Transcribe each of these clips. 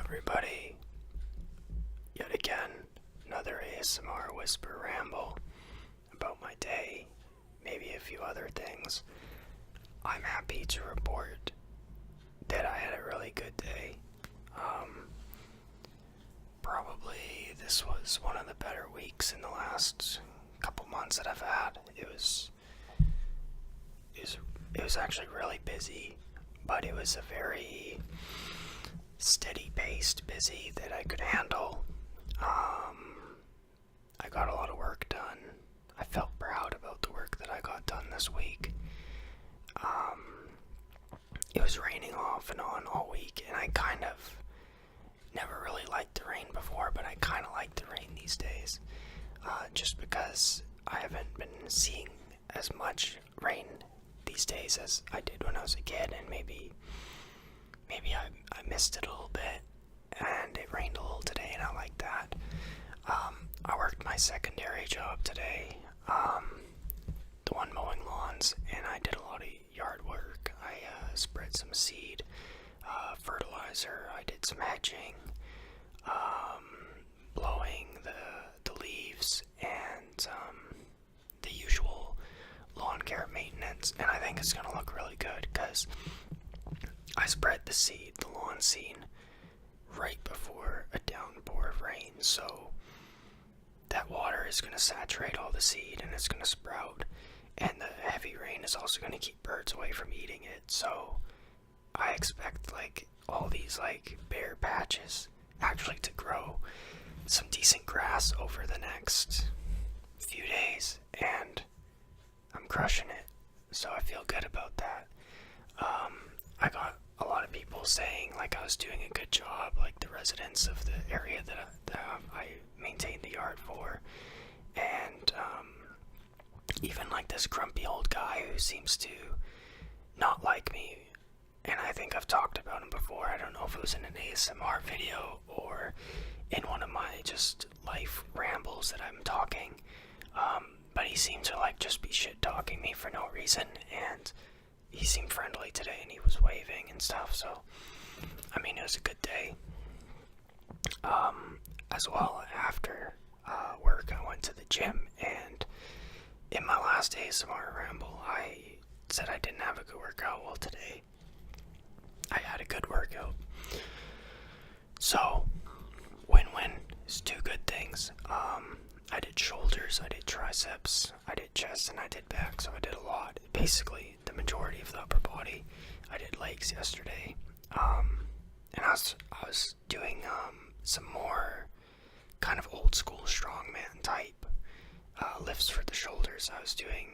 everybody. Yet again, another ASMR whisper ramble about my day, maybe a few other things. I'm happy to report that I had a really good day. Probably this was one of the better weeks in the last couple months that I've had. It was actually really busy, but it was a very steady-paced busy that I could handle. I got a lot of work done. I felt proud about the work that I got done this week. It was raining off and on all week, and I kind of never really liked the rain before, but I kind of like the rain these days, just because I haven't been seeing as much rain these days as I did when I was a kid, and maybe I missed it a little bit, and it rained a little today, and I like that. I worked my secondary job today, the one mowing lawns, and I did a lot of yard work. I spread some seed, fertilizer, I did some hedging, blowing the leaves, and the usual lawn care maintenance, and I think it's going to look really good because I spread the seed, the lawn seed, right before a downpour of rain, so that water is going to saturate all the seed and it's going to sprout, and the heavy rain is also going to keep birds away from eating it. So I expect all these bare patches actually to grow some decent grass over the next few days, and I'm crushing it, so I feel good about that. I got a lot of people saying I was doing a good job, the residents of the area that I maintained the yard for, and even this grumpy old guy who seems to not like me, and I think I've talked about him before. I don't know if it was in an ASMR video or in one of my just life rambles that I'm talking, but he seemed to just be shit talking me for no reason, and he seemed friendly today, and he was waving and stuff, so it was a good day. As well, after work, I went to the gym, and in my last ASMR ramble, I said I didn't have a good workout. Well, today, I had a good workout. So, win-win is two good things. I did shoulders, I did triceps, I did chest, and I did back, so I did a lot. Basically, the majority of the upper body. I did legs yesterday, and I was doing some more kind of old school strongman type lifts for the shoulders. I was doing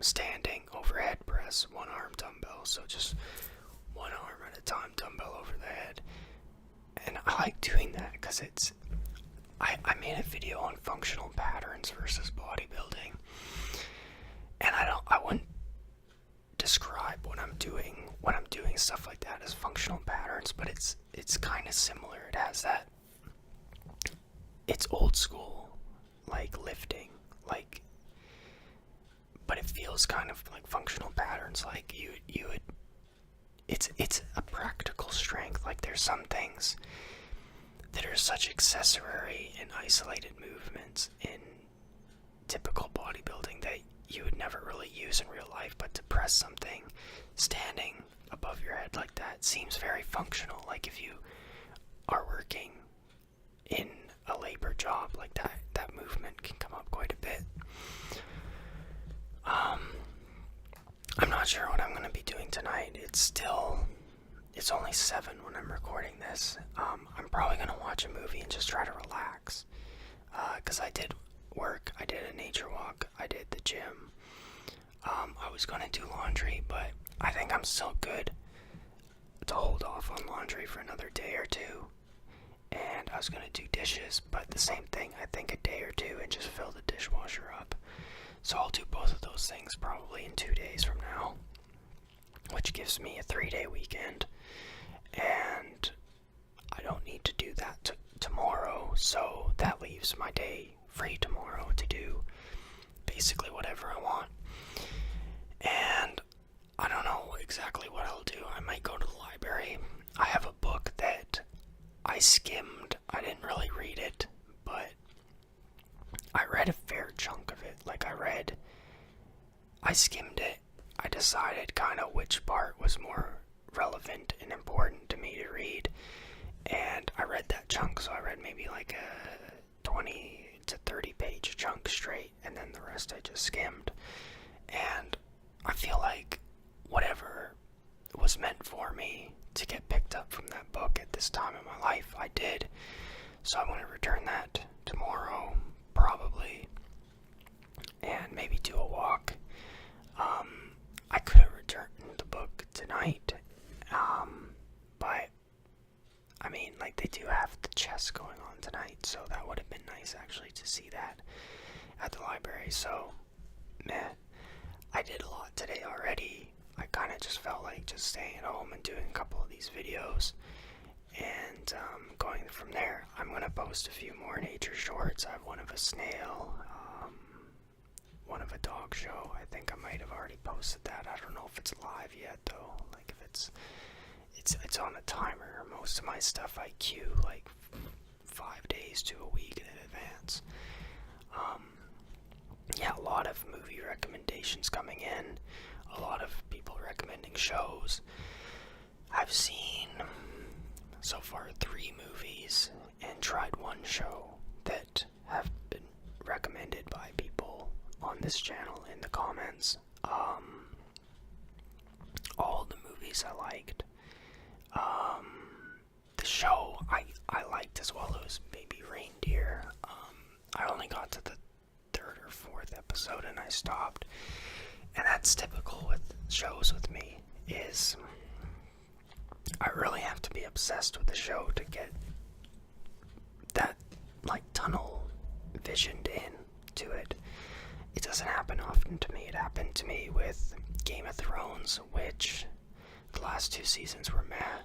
standing overhead press, one arm dumbbell, so just one arm at a time, dumbbell over the head. And I like doing that because I made a video on functional patterns versus bodybuilding, and I wouldn't describe what I'm doing when I'm doing stuff like that as functional patterns, but it's kind of similar. It has that, it's old school, lifting, but it feels kind of like functional patterns, you would, it's a practical strength. There's some things that are such accessory and isolated movements in typical bodybuilding that you would never really use in real life, but to press something standing above your head like that seems very functional. If you are working in a labor job like that movement can come up quite a bit. I'm not sure what I'm going to be doing tonight. It's only 7 when I'm recording this. I'm probably going to watch a movie and just try to relax, because I did work, I did a nature walk, I did the gym. I was going to do laundry, but I think I'm still good to hold off on laundry for another day or two. And I was going to do dishes, but the same thing, I think a day or two, and just fill the dishwasher up. So I'll do both of those things probably in 2 days from now, which gives me a 3-day weekend. And I don't need to do that tomorrow, so that leaves my day free tomorrow to do basically whatever I want. And I don't know exactly what I'll do. I might go to the library. I have a book that I skimmed. I didn't really read it, but I read a fair chunk of it. Like, I skimmed it. I decided kind of which part was more relevant and important to me to read, and I read that chunk. So I read maybe like a 20 to 30 page chunk straight, and then the rest I just skimmed. And I feel like whatever was meant for me to get picked up from that book at this time in my life, I did. So I'm going to return that tomorrow, probably, and maybe do a walk. I could have returned the book tonight, but I mean, like, they do have the chess going on tonight, so that would have been nice actually to see that at the library. So, meh. I did a lot today already. I kind of just felt like just staying at home and doing a couple of these videos, and going from there. I'm going to post a few more nature shorts. I have one of a snail, one of a dog show. I think I might have already posted that. I don't know if it's live yet though. Like, if it's on a timer. Most of my stuff I queue like 5 days to a week in advance. Yeah, a lot of movie recommendations coming in. A lot of people recommending shows. I've seen so far 3 movies and tried 1 show that have been recommended by people on this channel in the comments. All the movies I liked. The show I liked as well. It was Baby Reindeer. I only got to the 3rd or 4th episode and I stopped. And that's typical with shows with me, is I really have to be obsessed with the show to get that, like, tunnel visioned in to it. It doesn't happen often to me. It happened to me with Game of Thrones, which the last 2 seasons were meh.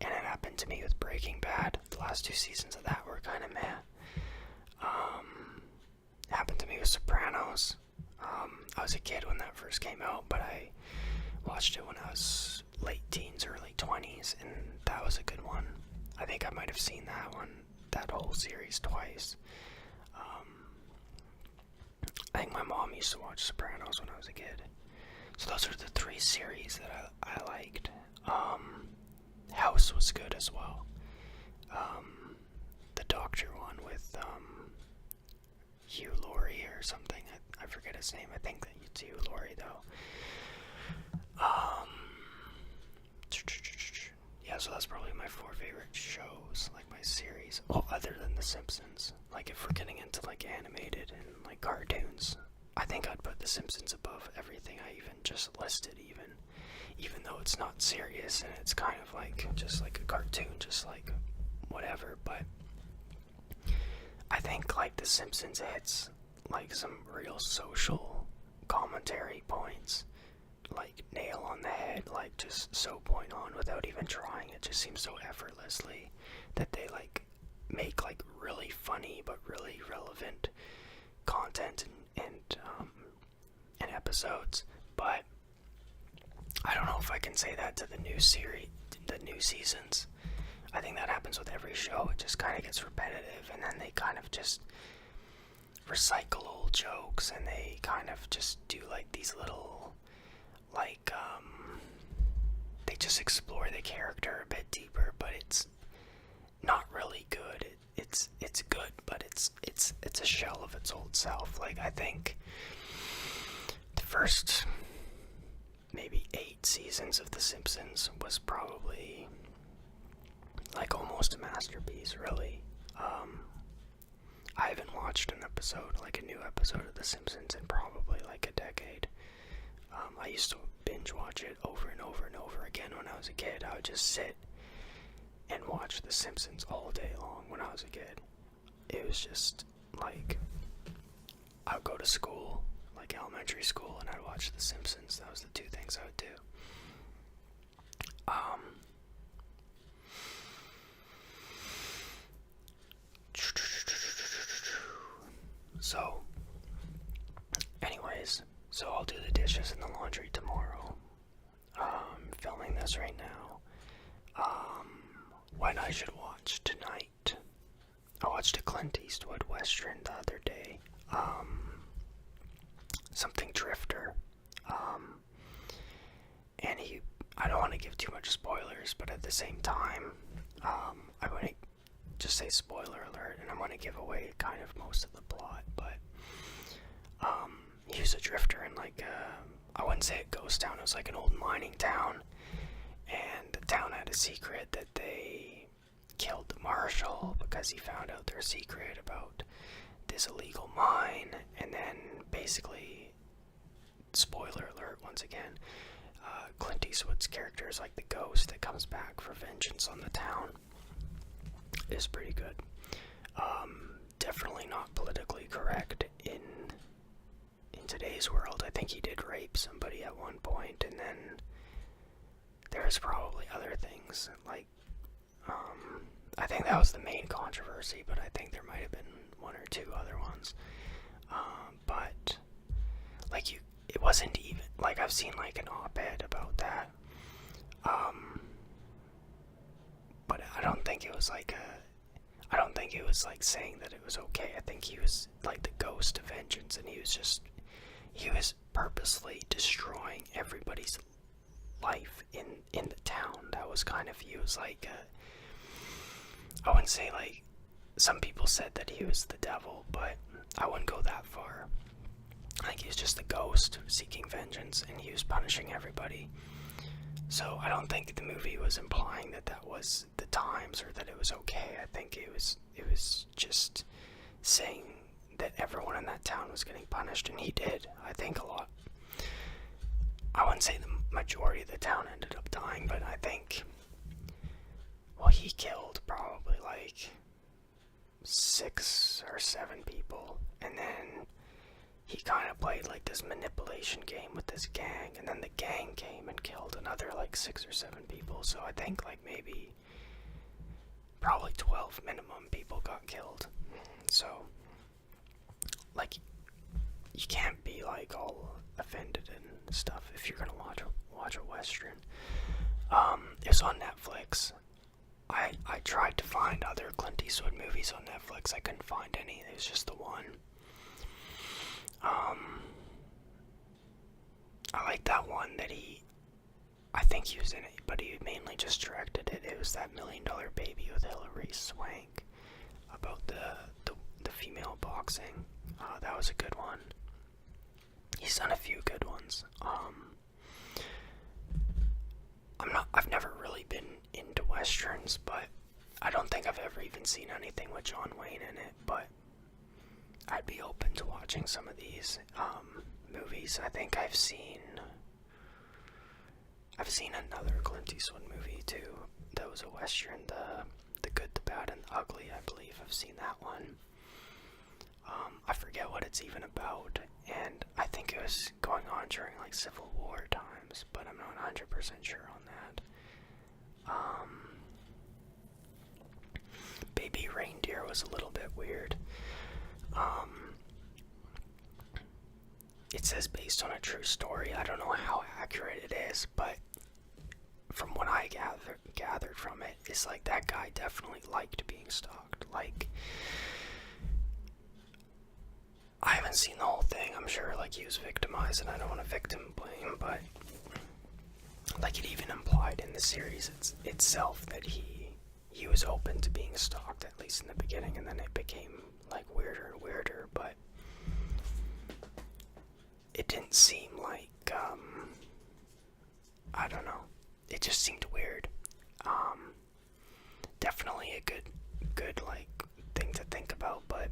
And it happened to me with Breaking Bad. The last 2 seasons of that were kind of meh. It happened to me with Sopranos. I was a kid when that first came out, but I watched it when I was late teens, early 20s, and that was a good one. I think I might have seen that whole series twice. I think my mom used to watch Sopranos when I was a kid. So those are the 3 series that I liked. House was good as well. The Doctor one with Hugh Laurie or something. I forget his name. I think that it's Hugh Laurie though. Yeah, so that's probably my 4 favorite shows, like my series. Well, other than The Simpsons. Like, if we're getting into like animated and like cartoons, I think I'd put The Simpsons above everything I even just listed, even though it's not serious and it's kind of like just like a cartoon, just like whatever. But I think like The Simpsons hits like some real social commentary points, like nail on the head, like just so point on without even trying. It just seems so effortlessly that they like make like really funny but really relevant content and episodes. But I don't know if I can say that to the new seasons. I think that happens with every show. It just kind of gets repetitive, and then they kind of just recycle old jokes, and they kind of just do like these little, like, they just explore the character a bit deeper, but it's not really good. It's good, but it's a shell of its old self. Like, I think the first maybe 8 seasons of The Simpsons was probably like almost a masterpiece, really. I haven't watched an episode, like a new episode of The Simpsons, in probably like a decade. I used to binge watch it over and over and over again when I was a kid. I would just sit and watch The Simpsons all day long when I was a kid. It was just like, I would go to school, like elementary school, and I'd watch The Simpsons. That was the 2 things I would do. So, anyways, so I'll do the dishes and the laundry tomorrow. Filming this right now. When I should watch watch tonight? I watched a Clint Eastwood Western the other day. Something Drifter. And I don't want to give too much spoilers, but at the same time, I want to just say spoiler alert, and I'm going to give away kind of most of the plot, but he was a drifter in like I wouldn't say a ghost town, it was like an old mining town, and the town had a secret that they killed the marshal because he found out their secret about this illegal mine, and then basically, spoiler alert once again, Clint Eastwood's character is like the ghost that comes back for vengeance on the town. It's pretty good. Definitely not politically correct in today's world. I think he did rape somebody at one point, and then there's probably other things, like, I think that was the main controversy, but I think there might have been one or two other ones. But, like, it wasn't even, like, I've seen, like, an op-ed about that, but I don't think it was, like, saying that it was okay. I think he was, like, the ghost of vengeance, and he was purposely destroying everybody's life in the town. That was kind of, he was, like, I wouldn't say, like, some people said that he was the devil, but I wouldn't go that far. I think he was just a ghost seeking vengeance, and he was punishing everybody. So I don't think the movie was implying that that was the times or that it was okay. I think it was just saying that everyone in that town was getting punished, and he did. I think a lot. I wouldn't say the majority of the town ended up dying, but I think, well, he killed probably like 6 or 7 people, and then he kind of played like this manipulation game with this gang, and then the gang came and killed another like 6 or 7 people. So I think like maybe probably 12 minimum people got killed. So like you can't be like all offended and stuff if you're gonna watch a Western. It was on Netflix. I tried to find other Clint Eastwood movies on Netflix. I couldn't find any. It was just the one. I like that one that I think he was in it, but he mainly just directed it. It was that $1 Million Baby with Hilary Swank about the female boxing. That was a good one. He's done a few good ones. I've never really been into Westerns, but I don't think I've ever even seen anything with John Wayne in it, but I'd be open to watching some of these movies. I think I've seen another Clint Eastwood movie too. That was a Western, the Good, the Bad, and the Ugly. I believe I've seen that one. I forget what it's even about, and I think it was going on during like Civil War times, but I'm not 100% sure on that. Baby Reindeer was a little bit weird. It says based on a true story. I don't know how accurate it is, but from what I gathered from it, it's like that guy definitely liked being stalked. Like, I haven't seen the whole thing. I'm sure like he was victimized, and I don't want to victim blame, but like it even implied in the series itself that he was open to being stalked, at least in the beginning, and then it became like weirder and weirder, but it didn't seem like, I don't know, it just seemed weird. Definitely a good like thing to think about, but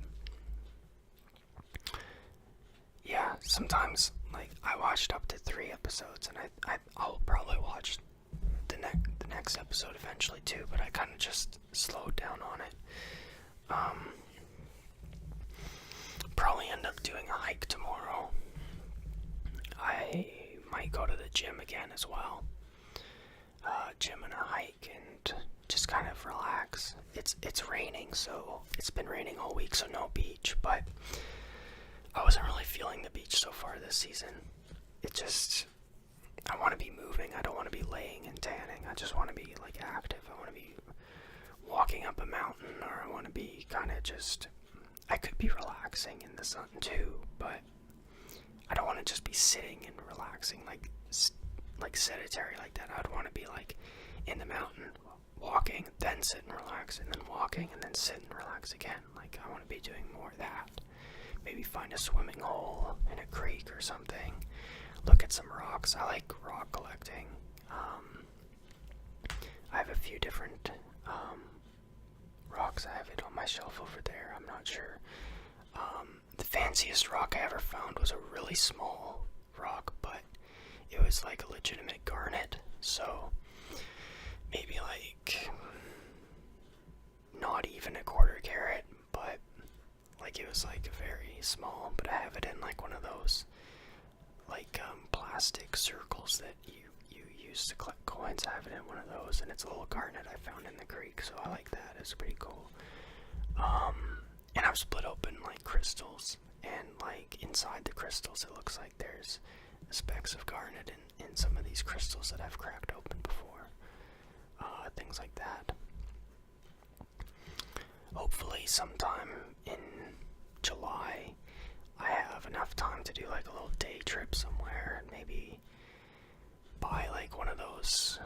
yeah, sometimes like I watched up to 3 episodes, and I'll probably watch the next episode eventually too, but I kind of just slowed down on it. Probably end up doing a hike tomorrow. I might go to the gym again as well. Gym and a hike, and just kind of relax. It's raining, so it's been raining all week, so no beach, but I wasn't really feeling the beach so far this season. I want to be moving. I don't want to be laying and tanning. I just want to be like active. I want to be walking up a mountain, or I want to be kind of just, I could be relaxing in the sun too, but I don't want to just be sitting and relaxing like sedentary like that. I'd want to be like in the mountain, walking, then sit and relax, and then walking, and then sit and relax again. Like, I want to be doing more of that. Maybe find a swimming hole in a creek or something. Look at some rocks. I like rock collecting. I have a few different rocks. I have it on my shelf over there. I'm not sure. The fanciest rock I ever found was a really small rock, but it was like a legitimate garnet. So maybe like not even a quarter carat, but like it was like very small. But I have it in like one of those like plastic circles that you use to collect coins. I have it in one of those, and it's a little garnet I found in the creek, so I like that. It's pretty cool. And I've split open like crystals, and like inside the crystals it looks like there's specks of garnet in some of these crystals that I've cracked open before. Things like that. Hopefully sometime in July I have enough time to do like a little day trip somewhere, and maybe buy like one of those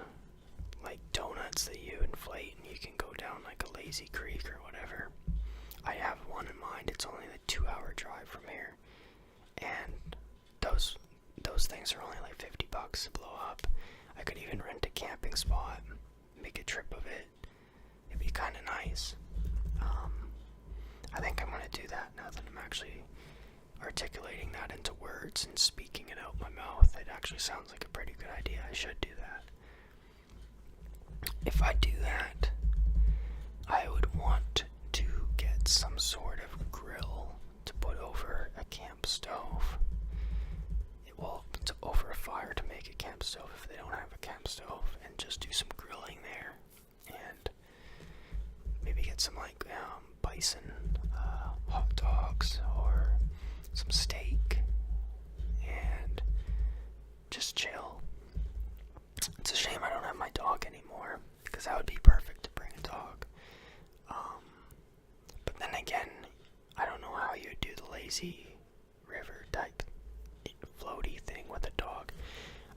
like donuts that you inflate and you can go down like a lazy creek or whatever. I have one in mind. It's only a 2-hour drive from here, and those things are only like $50 to blow up. I could even rent a camping spot, make a trip of it. It'd be kind of nice. I think I'm going to do that now that I'm actually articulating that into words and speaking it out my mouth. It actually sounds like a pretty good idea. I should do that. If I do that, I would want to get some sort of grill to put over a camp stove. Over a fire to make a camp stove if they don't have a camp stove, and just do some grilling there, and maybe get some like bison hot dogs or some steak, and just chill. It's a shame I don't have my dog anymore, because that would be perfect to bring a dog. But then again, I don't know how you would do the lazy river type floaty thing with a dog.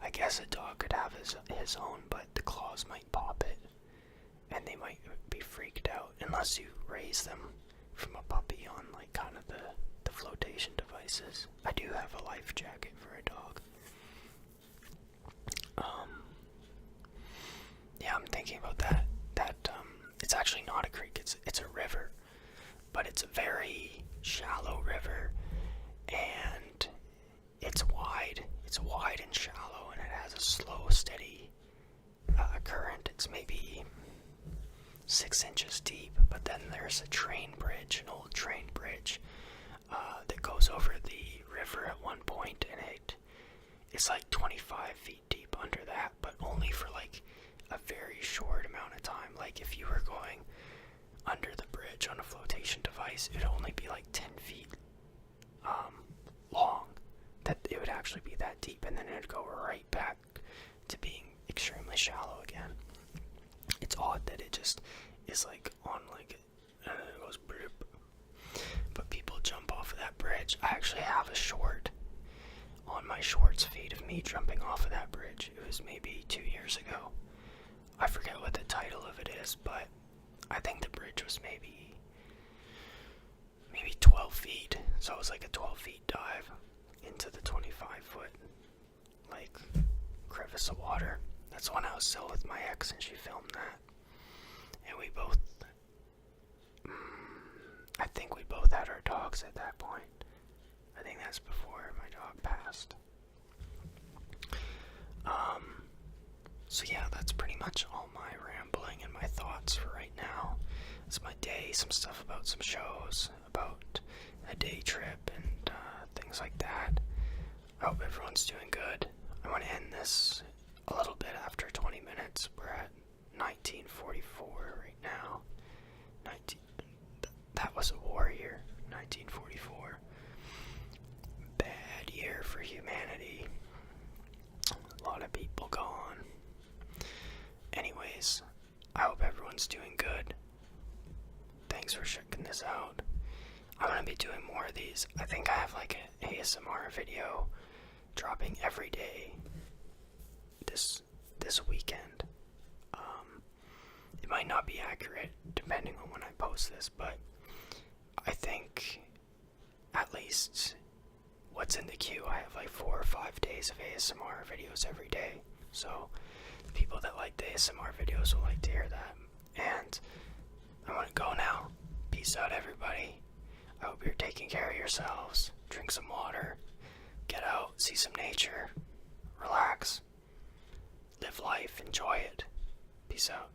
I guess a dog could have his own, but the claws might pop it, and they might be freaked out unless you raise them from a puppy on like kind of the flotation devices. I do have a life jacket for a dog. Yeah, I'm thinking about that. It's actually not a creek. It's a river, but it's a very shallow river, and it's wide. It's wide and shallow, and it has a slow, steady current. It's maybe 6 inches deep, but then there's a train bridge, an old train bridge, that goes over the river at one point, and it's like 25 feet deep under that, but only for like a very short amount of time. Like if you were going under the bridge on a flotation device, it would only be like 10 feet long. That it would actually be that deep, and then it would go right back to being extremely shallow again. It's odd that it just is like on like it goes bloop. But people jump off of that bridge. I actually have a short on my shorts feed of me jumping off of that bridge. It was maybe 2 years ago. I forget what the title of it is, but I think the bridge was maybe 12 feet. So it was like a 12 feet dive into the 25-foot like crevice of water. That's when I was still with my ex, and she filmed that. And we both, I think we both had our dogs at that point. I think that's before my dog passed. So yeah, that's pretty much all my rambling and my thoughts for right now. It's my day, some stuff about some shows, about a day trip, and things like that. I hope everyone's doing good. I want to end this a little bit after 20 minutes. We're at 1944 right now. That was a war year, 1944. Bad year for humanity. A lot of people gone. Anyways, I hope everyone's doing good. thanks for checking this out. I'm gonna be doing more of these. I think I have like an ASMR video dropping every day this weekend. It might not be accurate depending on when I post this, but I think at least what's in the queue, I have like 4 or 5 days of ASMR videos every day. So people that like the ASMR videos will like to hear that. And I'm gonna go now. Peace out, everybody. I hope you're taking care of yourselves. Drink some water. Get out, see some nature. Relax. Live life, enjoy it. Peace out.